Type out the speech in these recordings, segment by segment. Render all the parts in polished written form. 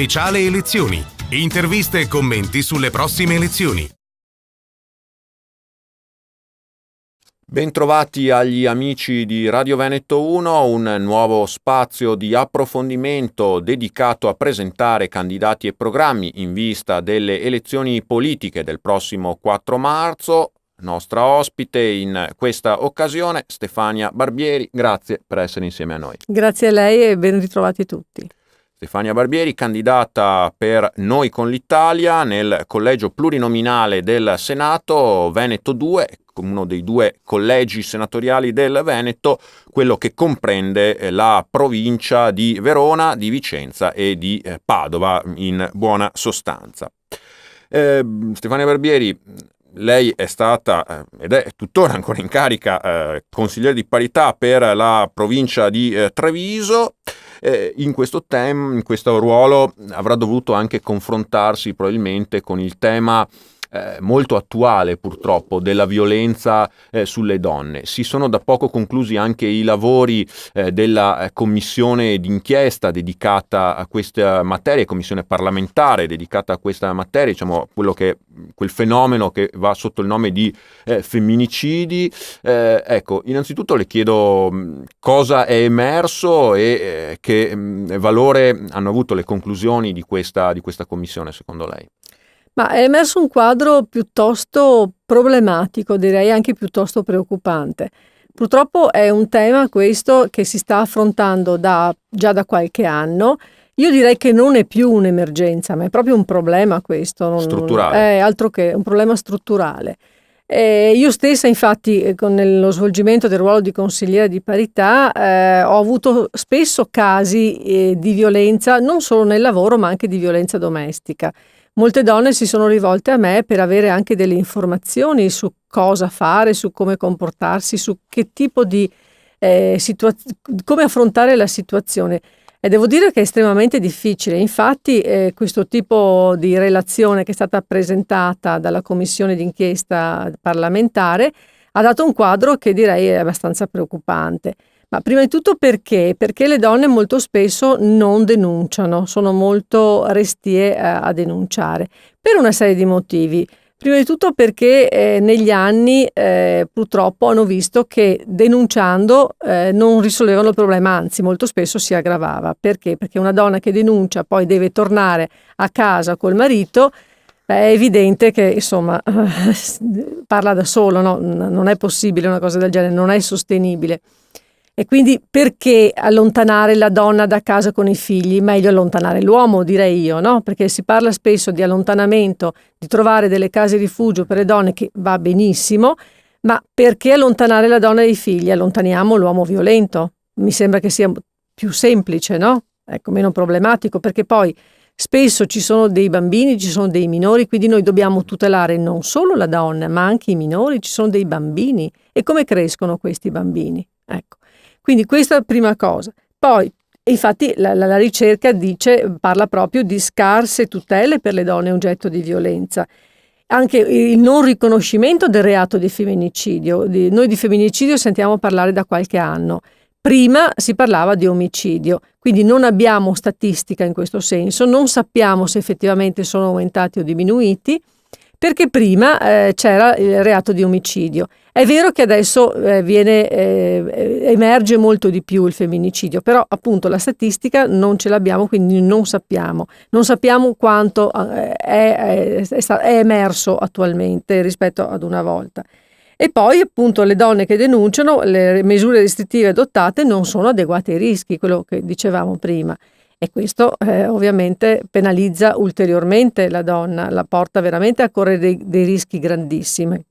speciale elezioni. Interviste e commenti sulle prossime elezioni. Bentrovati agli amici di Radio Veneto 1, un nuovo spazio di approfondimento dedicato a presentare candidati e programmi in vista delle elezioni politiche del prossimo 4 marzo. Nostra ospite in questa occasione, Stefania Barbieri. Grazie per essere insieme a noi. Grazie a lei e ben ritrovati tutti. Stefania Barbieri, candidata per Noi con l'Italia nel collegio plurinominale del Senato Veneto 2, uno dei due collegi senatoriali del Veneto, quello che comprende la provincia di Verona, di Vicenza e di Padova, in buona sostanza. Stefania Barbieri, lei è stata ed è tuttora ancora in carica consigliere di parità per la provincia di Treviso. In questo ruolo avrà dovuto anche confrontarsi probabilmente con il tema molto attuale purtroppo della violenza sulle donne. Si sono da poco conclusi anche i lavori della commissione d'inchiesta dedicata a questa materia, commissione parlamentare dedicata a questa materia, diciamo quel fenomeno che va sotto il nome di femminicidi. Ecco, innanzitutto le chiedo cosa è emerso e che valore hanno avuto le conclusioni di questa commissione secondo lei. Ma è emerso un quadro piuttosto problematico, direi anche piuttosto preoccupante. Purtroppo è un tema questo che si sta affrontando già da qualche anno. Io direi che non è più un'emergenza, ma è proprio un problema questo. Strutturale. È altro che un problema strutturale. Io stessa, infatti, con lo svolgimento del ruolo di consigliere di parità, ho avuto spesso casi di violenza, non solo nel lavoro, ma anche di violenza domestica. Molte donne si sono rivolte a me per avere anche delle informazioni su cosa fare, su come comportarsi, su che tipo di come affrontare la situazione. E devo dire che è estremamente difficile. Infatti questo tipo di relazione che è stata presentata dalla commissione d'inchiesta parlamentare ha dato un quadro che direi è abbastanza preoccupante. Ma prima di tutto perché? Perché le donne molto spesso non denunciano, sono molto restie a denunciare, per una serie di motivi. Prima di tutto perché negli anni purtroppo hanno visto che denunciando non risolvevano il problema, anzi molto spesso si aggravava. Perché? Perché una donna che denuncia poi deve tornare a casa col marito, è evidente che insomma parla da solo, no? Non è possibile una cosa del genere, non è sostenibile. E quindi perché allontanare la donna da casa con i figli? Meglio allontanare l'uomo, direi io, no? Perché si parla spesso di allontanamento, di trovare delle case rifugio per le donne, che va benissimo, ma perché allontanare la donna dai figli? Allontaniamo l'uomo violento. Mi sembra che sia più semplice, no? Ecco, meno problematico, perché poi spesso ci sono dei bambini, ci sono dei minori, quindi noi dobbiamo tutelare non solo la donna, ma anche i minori, ci sono dei bambini. E come crescono questi bambini? Ecco. Quindi questa è la prima cosa. Poi, infatti, la ricerca parla proprio di scarse tutele per le donne oggetto di violenza. Anche il non riconoscimento del reato di femminicidio. Noi di femminicidio sentiamo parlare da qualche anno. Prima si parlava di omicidio, quindi non abbiamo statistica in questo senso, non sappiamo se effettivamente sono aumentati o diminuiti, perché prima c'era il reato di omicidio. È vero che adesso emerge molto di più il femminicidio, però appunto la statistica non ce l'abbiamo, quindi non sappiamo quanto è emerso attualmente rispetto ad una volta. E poi appunto le donne che denunciano, le misure restrittive adottate non sono adeguate ai rischi, quello che dicevamo prima. E questo ovviamente penalizza ulteriormente la donna, la porta veramente a correre dei rischi grandissimi.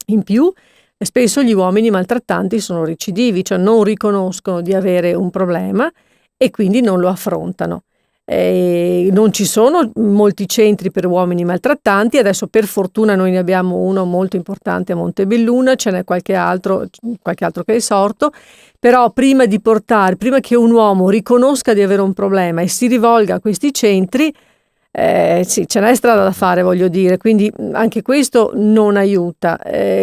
In più, spesso gli uomini maltrattanti sono recidivi, cioè non riconoscono di avere un problema e quindi non lo affrontano. Non ci sono molti centri per uomini maltrattanti, adesso per fortuna noi ne abbiamo uno molto importante a Montebelluna, ce n'è qualche altro che è sorto, però prima che un uomo riconosca di avere un problema e si rivolga a questi centri, sì, ce n'è strada da fare, voglio dire, quindi anche questo non aiuta.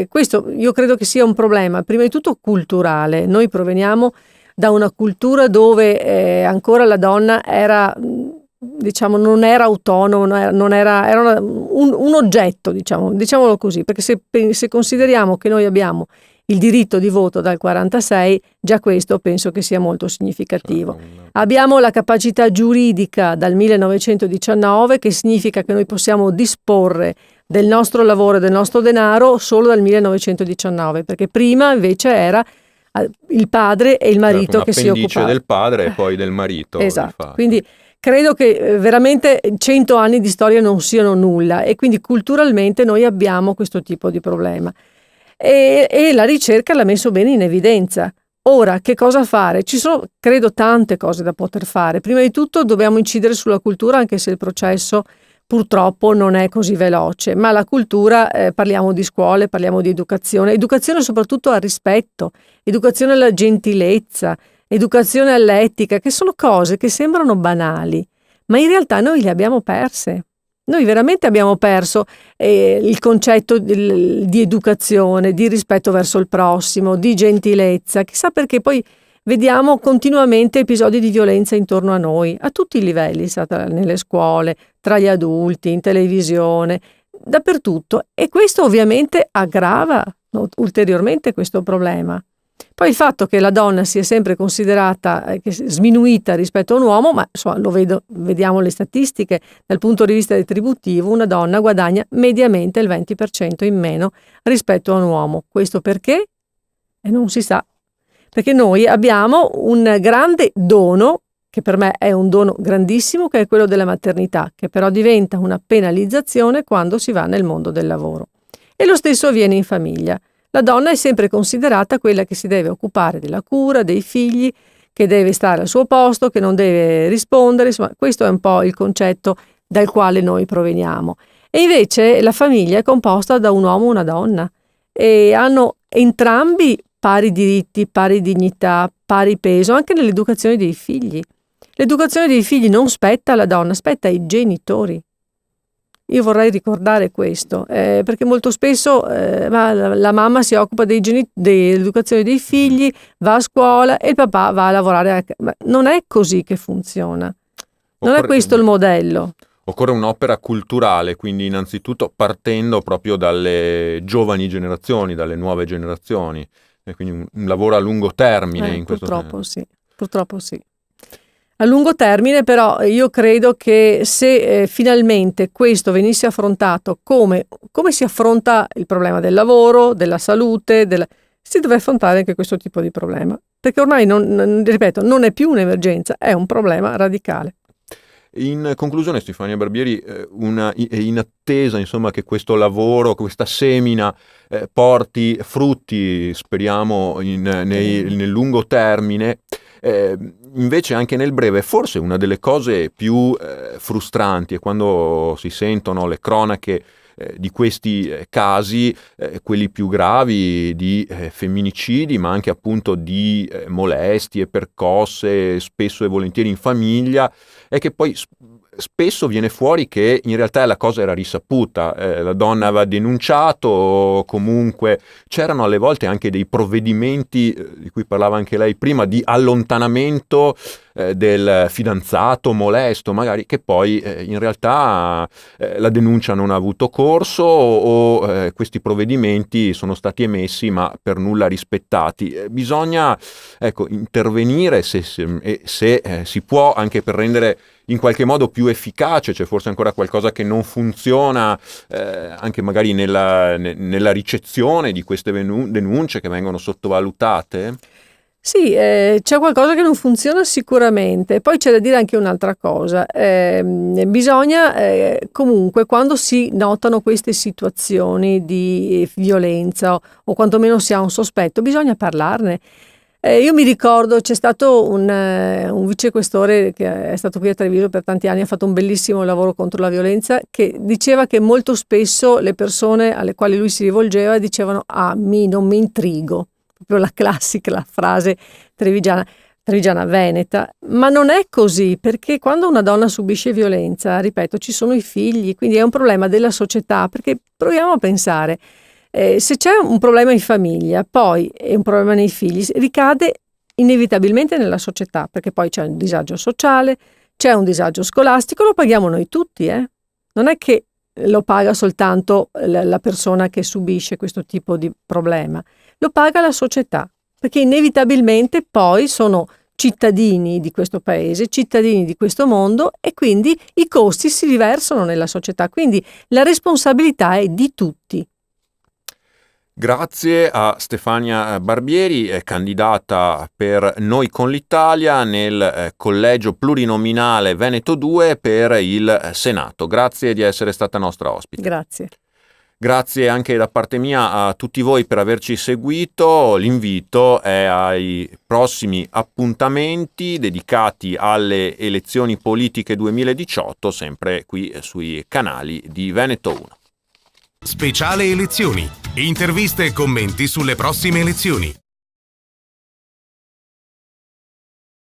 Questo io credo che sia un problema prima di tutto culturale. Noi proveniamo da una cultura dove ancora la donna era diciamo, non era autonomo, era un oggetto, diciamolo così, perché se consideriamo che noi abbiamo il diritto di voto dal 46, già questo penso che sia molto significativo. Abbiamo la capacità giuridica dal 1919, che significa che noi possiamo disporre del nostro lavoro e del nostro denaro solo dal 1919, perché prima invece era il padre e il marito che si occupavano. Del padre e poi del marito. Esatto, quindi credo che veramente 100 anni di storia non siano nulla, e quindi culturalmente noi abbiamo questo tipo di problema. E la ricerca l'ha messo bene in evidenza. Ora, che cosa fare? Ci sono, credo, tante cose da poter fare. Prima di tutto dobbiamo incidere sulla cultura, anche se il processo purtroppo non è così veloce, ma la cultura, parliamo di scuole, parliamo di educazione soprattutto al rispetto, educazione alla gentilezza, educazione all'etica, che sono cose che sembrano banali, ma in realtà noi le abbiamo perse. Noi veramente abbiamo perso il concetto di educazione, di rispetto verso il prossimo, di gentilezza. Chissà perché poi vediamo continuamente episodi di violenza intorno a noi, a tutti i livelli, nelle scuole, tra gli adulti, in televisione, dappertutto. E questo ovviamente aggrava ulteriormente questo problema. Poi il fatto che la donna sia sempre considerata sminuita rispetto a un uomo, ma insomma vediamo le statistiche, dal punto di vista retributivo una donna guadagna mediamente il 20% in meno rispetto a un uomo. Questo perché? E non si sa. Perché noi abbiamo un grande dono, che per me è un dono grandissimo, che è quello della maternità, che però diventa una penalizzazione quando si va nel mondo del lavoro. E lo stesso avviene in famiglia. La donna è sempre considerata quella che si deve occupare della cura, dei figli, che deve stare al suo posto, che non deve rispondere. Insomma, questo è un po' il concetto dal quale noi proveniamo. E invece la famiglia è composta da un uomo e una donna, e hanno entrambi pari diritti, pari dignità, pari peso, anche nell'educazione dei figli. L'educazione dei figli non spetta alla donna, spetta ai genitori. Io vorrei ricordare questo, perché molto spesso la mamma si occupa dell'educazione dei figli, va a scuola e il papà va a lavorare. Ma non è così che funziona. Non è questo il modello. Occorre un'opera culturale, quindi innanzitutto partendo proprio dalle giovani generazioni, dalle nuove generazioni. E quindi un lavoro a lungo termine in questo senso. Purtroppo sì. A lungo termine però io credo che se finalmente questo venisse affrontato come si affronta il problema del lavoro, della salute, si deve affrontare anche questo tipo di problema, perché ormai ripeto, non è più un'emergenza, è un problema radicale. In conclusione, Stefania Barbieri, in attesa insomma che questo lavoro, questa semina porti frutti, speriamo nel lungo termine, invece anche nel breve, forse una delle cose più frustranti è quando si sentono le cronache di questi casi, quelli più gravi di femminicidi, ma anche appunto di molestie, percosse, spesso e volentieri in famiglia, è che poi spesso viene fuori che in realtà la cosa era risaputa, la donna aveva denunciato, comunque c'erano alle volte anche dei provvedimenti di cui parlava anche lei prima, di allontanamento del fidanzato molesto magari, che poi in realtà la denuncia non ha avuto corso o questi provvedimenti sono stati emessi ma per nulla rispettati. Bisogna intervenire se si può, anche per rendere in qualche modo più efficace. C'è forse ancora qualcosa che non funziona anche magari nella ricezione di queste denunce che vengono sottovalutate? Sì, c'è qualcosa che non funziona sicuramente. Poi c'è da dire anche un'altra cosa. Bisogna comunque, quando si notano queste situazioni di violenza o quantomeno si ha un sospetto, bisogna parlarne. Io mi ricordo, c'è stato un vicequestore che è stato qui a Treviso per tanti anni, ha fatto un bellissimo lavoro contro la violenza, che diceva che molto spesso le persone alle quali lui si rivolgeva dicevano non mi intrigo, proprio la classica frase trevigiana veneta, ma non è così, perché quando una donna subisce violenza, ripeto, ci sono i figli, quindi è un problema della società, perché proviamo a pensare. Se c'è un problema in famiglia, poi è un problema nei figli, ricade inevitabilmente nella società, perché poi c'è un disagio sociale, c'è un disagio scolastico, lo paghiamo noi tutti, Non è che lo paga soltanto la persona che subisce questo tipo di problema, lo paga la società, perché inevitabilmente poi sono cittadini di questo paese, cittadini di questo mondo, e quindi i costi si riversano nella società, quindi la responsabilità è di tutti. Grazie a Stefania Barbieri, candidata per Noi con l'Italia nel collegio plurinominale Veneto 2 per il Senato. Grazie di essere stata nostra ospite. Grazie. Grazie anche da parte mia a tutti voi per averci seguito. L'invito è ai prossimi appuntamenti dedicati alle elezioni politiche 2018, sempre qui sui canali di Veneto 1. Speciale elezioni. Interviste e commenti sulle prossime elezioni.